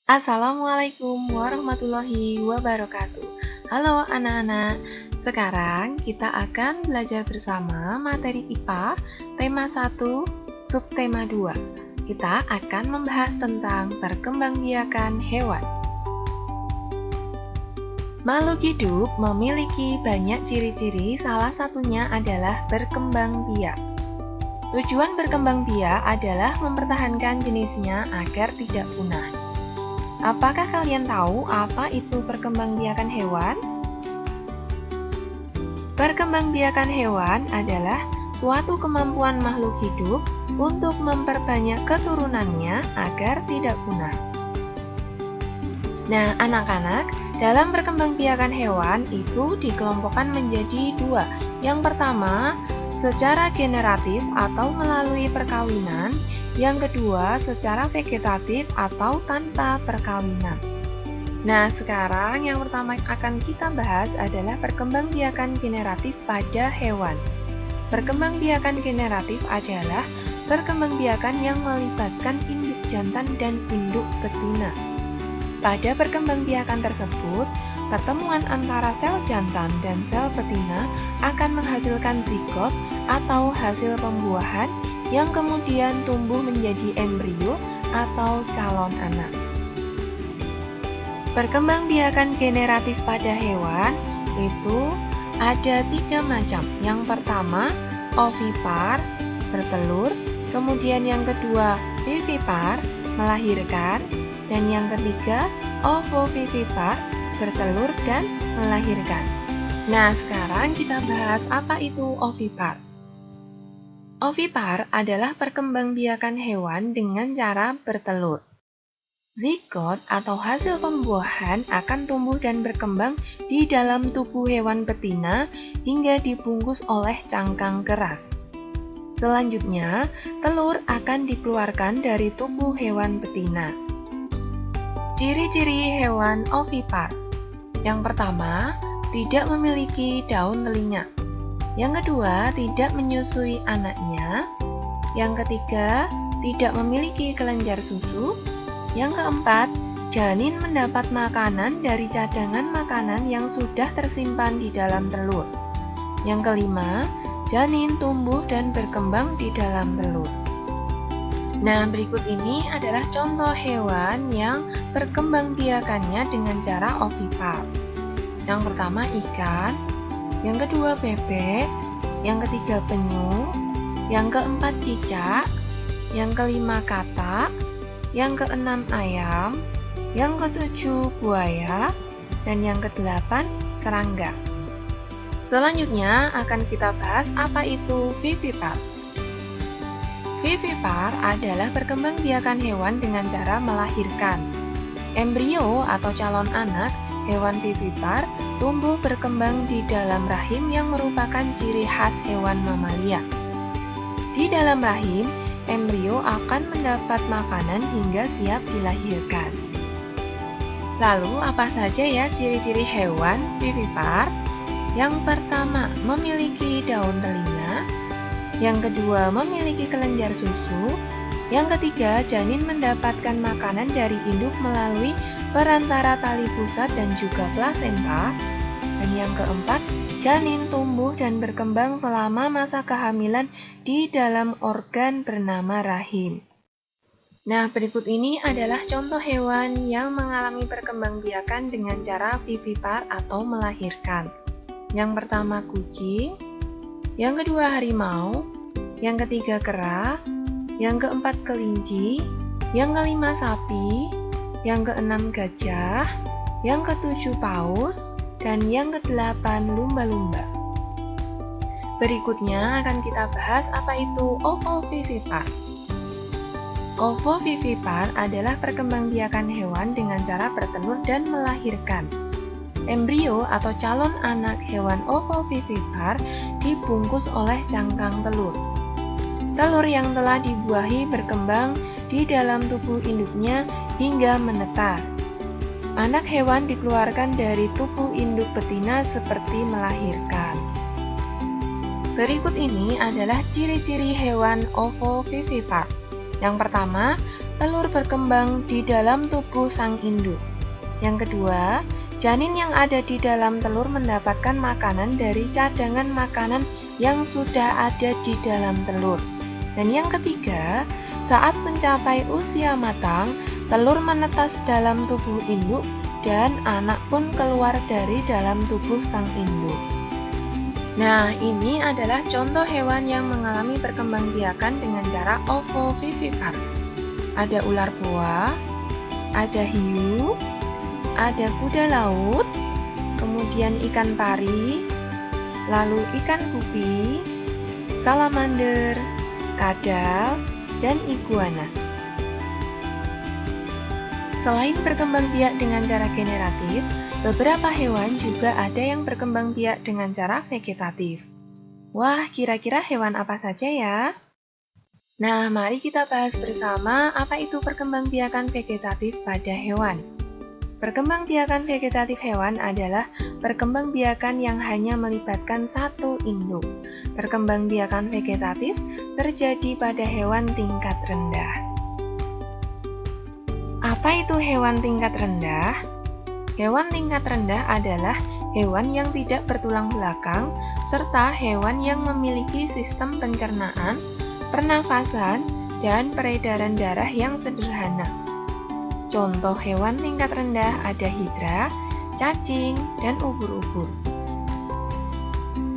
Assalamualaikum warahmatullahi wabarakatuh. Halo anak-anak, sekarang kita akan belajar bersama materi IPA tema 1, subtema 2. Kita akan membahas tentang perkembangbiakan hewan. Makhluk hidup memiliki banyak ciri-ciri, salah satunya adalah berkembang biak. Tujuan berkembang biak adalah mempertahankan jenisnya agar tidak punah. Apakah kalian tahu apa itu perkembangbiakan hewan? Perkembangbiakan hewan adalah suatu kemampuan makhluk hidup untuk memperbanyak keturunannya agar tidak punah. Nah, anak-anak, dalam perkembangbiakan hewan itu dikelompokkan menjadi dua. Yang pertama, secara generatif atau melalui perkawinan. Yang kedua, secara vegetatif atau tanpa perkawinan. Nah, sekarang yang pertama akan kita bahas adalah perkembangbiakan generatif pada hewan. Perkembangbiakan generatif adalah perkembangbiakan yang melibatkan induk jantan dan induk betina. Pada perkembangbiakan tersebut, pertemuan antara sel jantan dan sel betina akan menghasilkan zigot atau hasil pembuahan yang kemudian tumbuh menjadi embrio atau calon anak. Perkembangbiakan generatif pada hewan itu ada 3 macam. Yang pertama, ovipar, bertelur, kemudian yang kedua, vivipar, melahirkan, dan yang ketiga, ovovivipar, bertelur dan melahirkan. Nah, sekarang kita bahas apa itu ovipar. Ovipar adalah perkembangbiakan hewan dengan cara bertelur. Zigot atau hasil pembuahan akan tumbuh dan berkembang di dalam tubuh hewan betina hingga dibungkus oleh cangkang keras. Selanjutnya, telur akan dikeluarkan dari tubuh hewan betina. Ciri-ciri hewan ovipar. Yang pertama, tidak memiliki daun telinga. Yang kedua, tidak menyusui anaknya. Yang ketiga, tidak memiliki kelenjar susu. Yang keempat, janin mendapat makanan dari cadangan makanan yang sudah tersimpan di dalam telur. Yang kelima, janin tumbuh dan berkembang di dalam telur. Nah, berikut ini adalah contoh hewan yang perkembangbiakannya dengan cara ovipar. Yang pertama ikan, yang kedua bebek, yang ketiga penyu, yang keempat cicak, yang kelima katak, yang keenam ayam, yang ketujuh buaya, dan yang kedelapan serangga. Selanjutnya akan kita bahas apa itu vivipar. Vivipar adalah perkembangbiakan hewan dengan cara melahirkan. Embrio atau calon anak hewan vivipar tumbuh berkembang di dalam rahim yang merupakan ciri khas hewan mamalia. Di dalam rahim, embrio akan mendapat makanan hingga siap dilahirkan. Lalu, apa saja ya ciri-ciri hewan vivipar? Yang pertama, memiliki daun telinga. Yang kedua, memiliki kelenjar susu. Yang ketiga, janin mendapatkan makanan dari induk melalui perantara tali pusat dan juga plasenta. Dan yang keempat, janin tumbuh dan berkembang selama masa kehamilan di dalam organ bernama rahim. Nah, berikut ini adalah contoh hewan yang mengalami perkembangbiakan dengan cara vivipar atau melahirkan. Yang pertama kucing, yang kedua harimau, yang ketiga kera, yang keempat kelinci, yang kelima sapi, yang keenam gajah, yang ketujuh paus, dan yang kedelapan lumba-lumba. Berikutnya akan kita bahas apa itu ovovivipar. Ovovivipar adalah perkembangbiakan hewan dengan cara bertelur dan melahirkan. Embrio atau calon anak hewan ovovivipar dibungkus oleh cangkang telur. Telur yang telah dibuahi berkembang di dalam tubuh induknya hingga menetas. Anak hewan dikeluarkan dari tubuh induk betina seperti melahirkan. Berikut ini adalah ciri-ciri hewan ovovivipar. Yang pertama, telur berkembang di dalam tubuh sang induk. Yang kedua, janin yang ada di dalam telur mendapatkan makanan dari cadangan makanan yang sudah ada di dalam telur. Dan yang ketiga, saat mencapai usia matang, telur menetas dalam tubuh induk dan anak pun keluar dari dalam tubuh sang induk. Nah, ini adalah contoh hewan yang mengalami perkembangbiakan dengan cara ovovivipar. Ada ular boa, ada hiu, ada kuda laut, kemudian ikan pari, lalu ikan gupi, salamander, kadal, dan iguana. Selain berkembang biak dengan cara generatif, beberapa hewan juga ada yang berkembang biak dengan cara vegetatif. Wah, kira-kira hewan apa saja ya? Nah, mari kita bahas bersama apa itu perkembangbiakan vegetatif pada hewan. Perkembangbiakan vegetatif hewan adalah perkembangbiakan yang hanya melibatkan satu induk. Perkembangbiakan vegetatif terjadi pada hewan tingkat rendah. Apa itu hewan tingkat rendah? Hewan tingkat rendah adalah hewan yang tidak bertulang belakang, serta hewan yang memiliki sistem pencernaan, pernafasan, dan peredaran darah yang sederhana. Contoh hewan tingkat rendah ada hidra, cacing, dan ubur-ubur.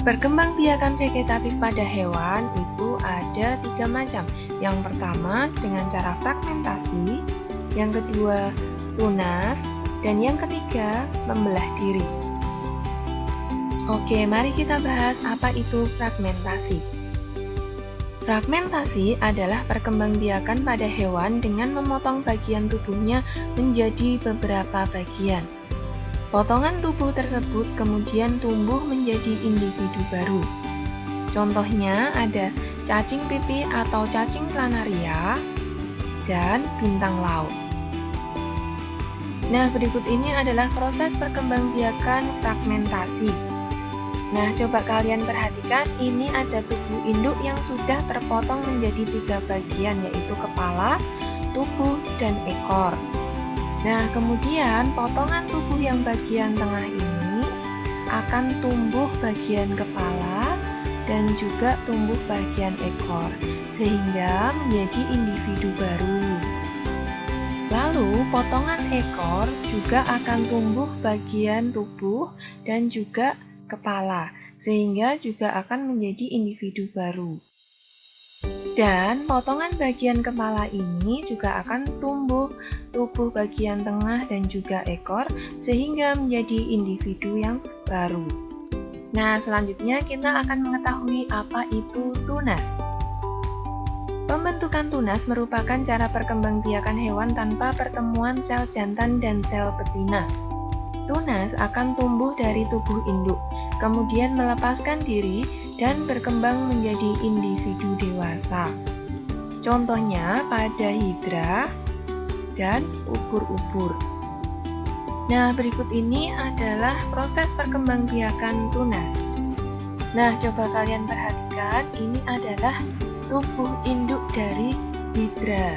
Perkembangbiakan vegetatif pada hewan itu ada 3 macam. Yang pertama dengan cara fragmentasi, yang kedua tunas, dan yang ketiga membelah diri. Oke, mari kita bahas apa itu fragmentasi. Fragmentasi adalah perkembangbiakan pada hewan dengan memotong bagian tubuhnya menjadi beberapa bagian. Potongan tubuh tersebut kemudian tumbuh menjadi individu baru. Contohnya ada cacing pipih atau cacing planaria dan bintang laut. Nah, berikut ini adalah proses perkembangbiakan fragmentasi. Nah, coba kalian perhatikan, ini ada tubuh induk yang sudah terpotong menjadi 3 bagian, yaitu kepala, tubuh, dan ekor. Nah, kemudian potongan tubuh yang bagian tengah ini akan tumbuh bagian kepala dan juga tumbuh bagian ekor, sehingga menjadi individu baru. Lalu, potongan ekor juga akan tumbuh bagian tubuh dan juga kepala, sehingga juga akan menjadi individu baru. Dan potongan bagian kepala ini juga akan tumbuh tubuh bagian tengah dan juga ekor, sehingga menjadi individu yang baru. Nah, selanjutnya kita akan mengetahui apa itu tunas. Pembentukan tunas merupakan cara perkembangbiakan hewan tanpa pertemuan sel jantan dan sel betina. Tunas akan tumbuh dari tubuh induk, kemudian melepaskan diri dan berkembang menjadi individu dewasa. Contohnya pada hidra dan ubur-ubur. Nah, berikut ini adalah proses perkembangbiakan tunas. Nah, coba kalian perhatikan, ini adalah tubuh induk dari hidra.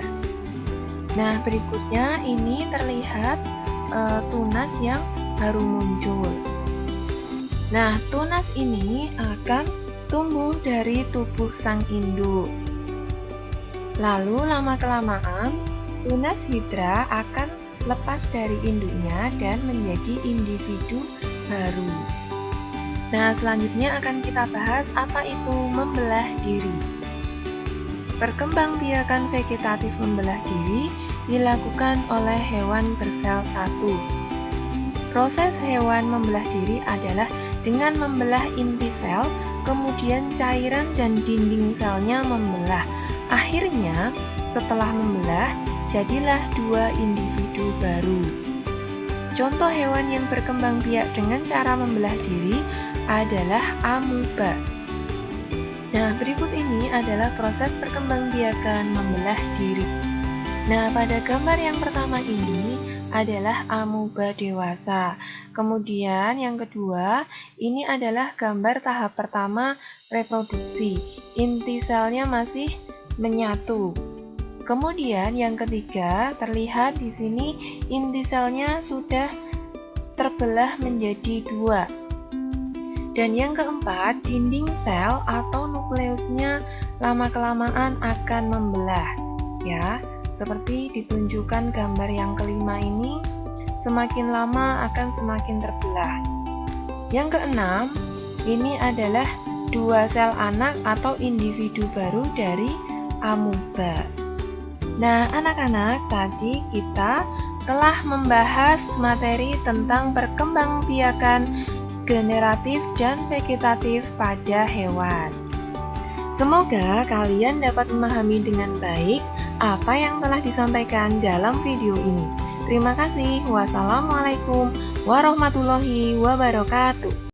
Nah, berikutnya ini terlihat tunas yang baru muncul. Nah, tunas ini akan tumbuh dari tubuh sang induk. Lalu lama-kelamaan, tunas hidra akan lepas dari induknya dan menjadi individu baru. Nah, selanjutnya akan kita bahas apa itu membelah diri. Perkembangbiakan vegetatif membelah diri dilakukan oleh hewan bersel satu. Proses hewan membelah diri adalah dengan membelah inti sel, kemudian cairan dan dinding selnya membelah. Akhirnya, setelah membelah, jadilah 2 individu baru. Contoh hewan yang berkembang biak dengan cara membelah diri adalah amuba. Nah, berikut ini adalah proses perkembangbiakan membelah diri. Nah, pada gambar yang pertama ini adalah amuba dewasa. Kemudian yang kedua, ini adalah gambar tahap pertama reproduksi. Inti selnya masih menyatu. Kemudian yang ketiga, terlihat di sini inti selnya sudah terbelah menjadi dua. Dan yang keempat, dinding sel atau nukleusnya lama-kelamaan akan membelah. Ya, seperti ditunjukkan gambar yang kelima ini, semakin lama akan semakin terbelah. Yang keenam, ini adalah dua sel anak atau individu baru dari amoeba. Nah, anak-anak, tadi kita telah membahas materi tentang perkembangbiakan generatif dan vegetatif pada hewan. Semoga kalian dapat memahami dengan baik apa yang telah disampaikan dalam video ini. Terima kasih. Wassalamualaikum warahmatullahi wabarakatuh.